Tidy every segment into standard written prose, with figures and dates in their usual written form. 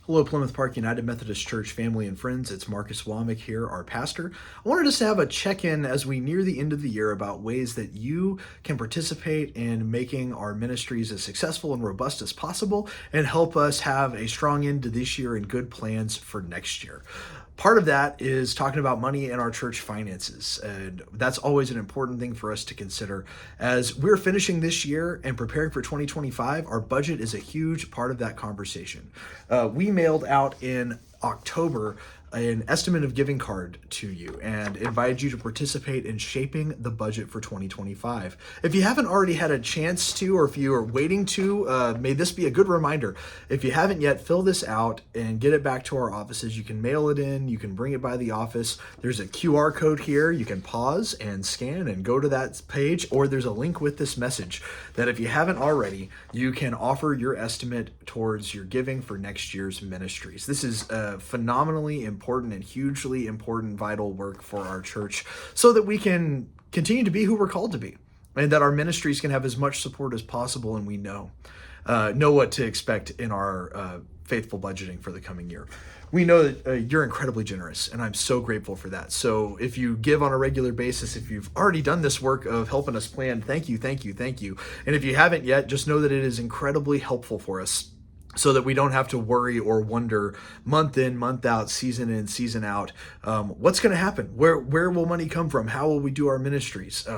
Hello, Plymouth Park United Methodist Church family and friends. It's Marcus Womack here, our pastor. I wanted us to have a check-in as we near the end of the year about ways that you can participate in making our ministries as successful and robust as possible and help us have a strong end to this year and good plans for next year. Part of that is talking about money and our church finances. And that's always an important thing for us to consider. As we're finishing this year and preparing for 2025, our budget is a huge part of that conversation. We mailed out in October an estimate of giving card to you and invited you to participate in shaping the budget for 2025. If you haven't already had a chance to, or if you are waiting to, may this be a good reminder. If you haven't yet, fill this out and get it back to our offices. You can mail it in, you can bring it by the office. There's a QR code here. You can pause and scan and go to that page, or there's a link with this message that if you haven't already, you can offer your estimate towards your giving for next year's ministries. This is phenomenally important and hugely important, vital work for our church so that we can continue to be who we're called to be and that our ministries can have as much support as possible, and we know what to expect in our faithful budgeting for the coming year. We know that you're incredibly generous, and I'm so grateful for that. So if you give on a regular basis, if you've already done this work of helping us plan, thank you, thank you, thank you. And if you haven't yet, just know that it is incredibly helpful for us so that we don't have to worry or wonder month in, month out, season in, season out, what's going to happen? Where will money come from? How will we do our ministries?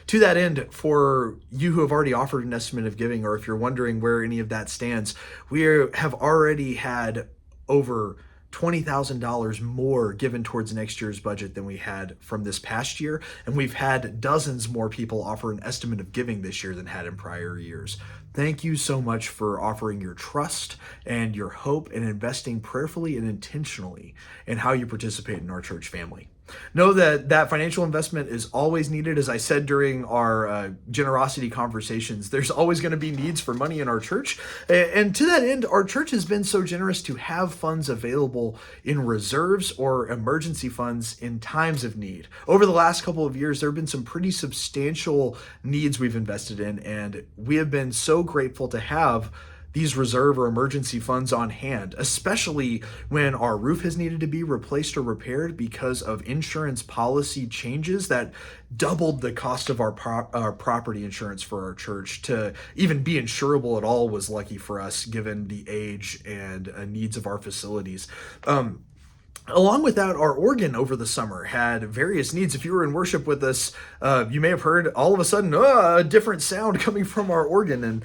To that end, for you who have already offered an estimate of giving, or if you're wondering where any of that stands, we have already had over $20,000 more given towards next year's budget than we had from this past year. And we've had dozens more people offer an estimate of giving this year than had in prior years. Thank you so much for offering your trust and your hope and investing prayerfully and intentionally in how you participate in our church family. Know that financial investment is always needed. As I said during our generosity conversations, there's always going to be needs for money in our church. And to that end, our church has been so generous to have funds available in reserves or emergency funds in times of need. Over the last couple of years, there have been some pretty substantial needs we've invested in, and we have been so grateful to have these reserve or emergency funds on hand, especially when our roof has needed to be replaced or repaired because of insurance policy changes that doubled the cost of our property insurance for our church. To even be insurable at all was lucky for us given the age and needs of our facilities. Along with that, our organ over the summer had various needs. If you were in worship with us, you may have heard all of a sudden a different sound coming from our organ. And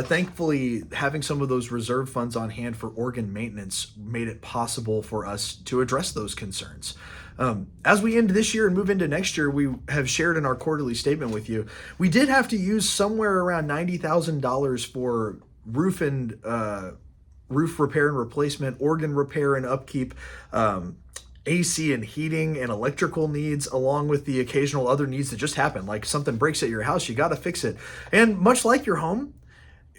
thankfully, having some of those reserve funds on hand for organ maintenance made it possible for us to address those concerns. As we end this year and move into next year, we have shared in our quarterly statement with you, we did have to use somewhere around $90,000 for roof repair and replacement, organ repair and upkeep, AC and heating and electrical needs, along with the occasional other needs that just happen. Like something breaks at your house, you got to fix it. And much like your home,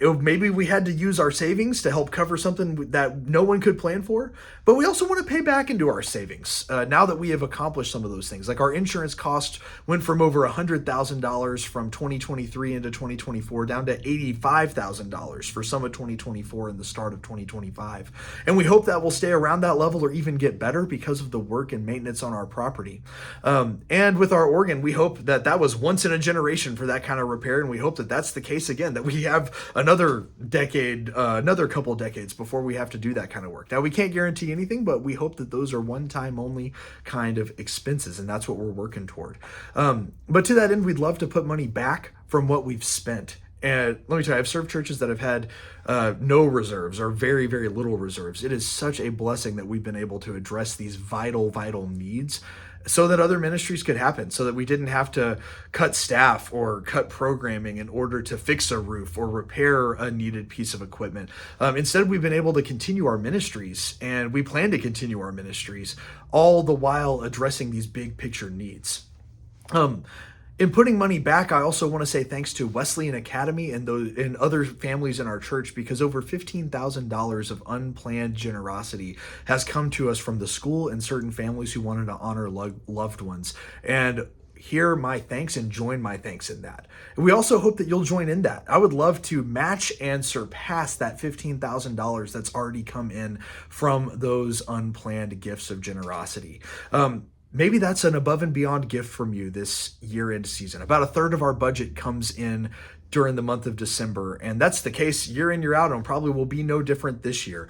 maybe we had to use our savings to help cover something that no one could plan for, but we also want to pay back into our savings now that we have accomplished some of those things. Like our insurance cost went from over $100,000 from 2023 into 2024 down to $85,000 for some of 2024 and the start of 2025. And we hope that will stay around that level or even get better because of the work and maintenance on our property. And with our organ, we hope that was once in a generation for that kind of repair, and we hope that that's the case again, that we have another couple decades before we have to do that kind of work. Now, we can't guarantee anything, but we hope that those are one-time only kind of expenses, and that's what we're working toward. But to that end, we'd love to put money back from what we've spent. And let me tell you, I've served churches that have had no reserves or very, very little reserves. It is such a blessing that we've been able to address these vital, vital needs so that other ministries could happen, so that we didn't have to cut staff or cut programming in order to fix a roof or repair a needed piece of equipment. Instead, we've been able to continue our ministries, and we plan to continue our ministries, all the while addressing these big picture needs. In putting money back, I also want to say thanks to Wesleyan Academy and other families in our church, because over $15,000 of unplanned generosity has come to us from the school and certain families who wanted to honor loved ones. And hear my thanks and join my thanks in that. And we also hope that you'll join in that. I would love to match and surpass that $15,000 that's already come in from those unplanned gifts of generosity. Maybe that's an above and beyond gift from you this year end season. About a third of our budget comes in during the month of December, and that's the case year in, year out, and probably will be no different this year.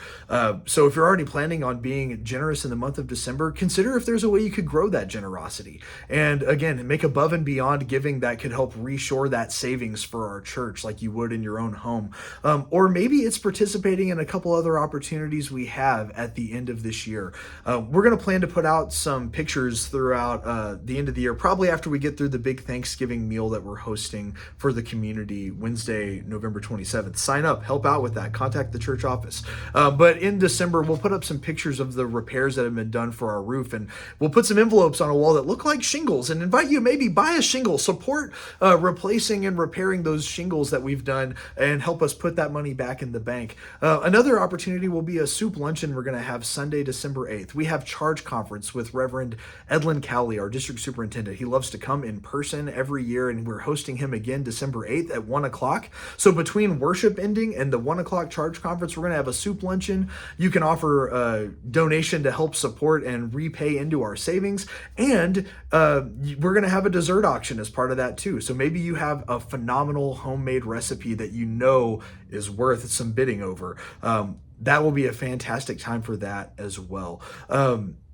So if you're already planning on being generous in the month of December, consider if there's a way you could grow that generosity. And again, make above and beyond giving that could help reshore that savings for our church like you would in your own home. Or maybe it's participating in a couple other opportunities we have at the end of this year. We're going to plan to put out some pictures throughout the end of the year, probably after we get through the big Thanksgiving meal that we're hosting for the community Wednesday, November 27th. Sign up, help out with that, contact the church office. But in December, we'll put up some pictures of the repairs that have been done for our roof, and we'll put some envelopes on a wall that look like shingles and invite you maybe buy a shingle, support replacing and repairing those shingles that we've done, and help us put that money back in the bank. Another opportunity will be a soup luncheon we're going to have Sunday, December 8th. We have charge conference with Reverend Edlin Cowley, our district superintendent. He loves to come in person every year, and we're hosting him again December 8th at 1 o'clock. So between worship ending and the 1 o'clock charge conference, we're going to have a soup luncheon. You can offer a donation to help support and repay into our savings. And we're going to have a dessert auction as part of that too. So maybe you have a phenomenal homemade recipe that you know is worth some bidding over. That will be a fantastic time for that as well.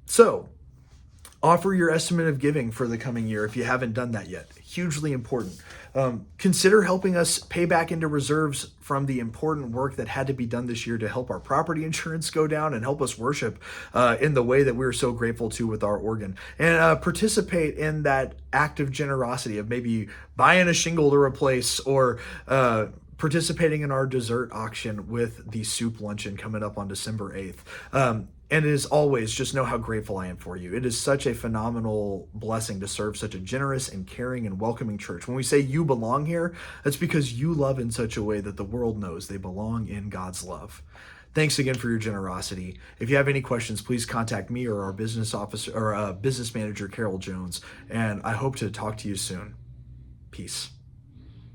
So offer your estimate of giving for the coming year if you haven't done that yet. Hugely important. Consider helping us pay back into reserves from the important work that had to be done this year to help our property insurance go down and help us worship in the way that we're so grateful to with our organ. And participate in that act of generosity of maybe buying a shingle to replace, or participating in our dessert auction with the soup luncheon coming up on December 8th. And as always, just know how grateful I am for you. It is such a phenomenal blessing to serve such a generous and caring and welcoming church. When we say you belong here, that's because you love in such a way that the world knows they belong in God's love. Thanks again for your generosity. If you have any questions, please contact me or our business officer or business manager, Carol Jones. And I hope to talk to you soon. Peace.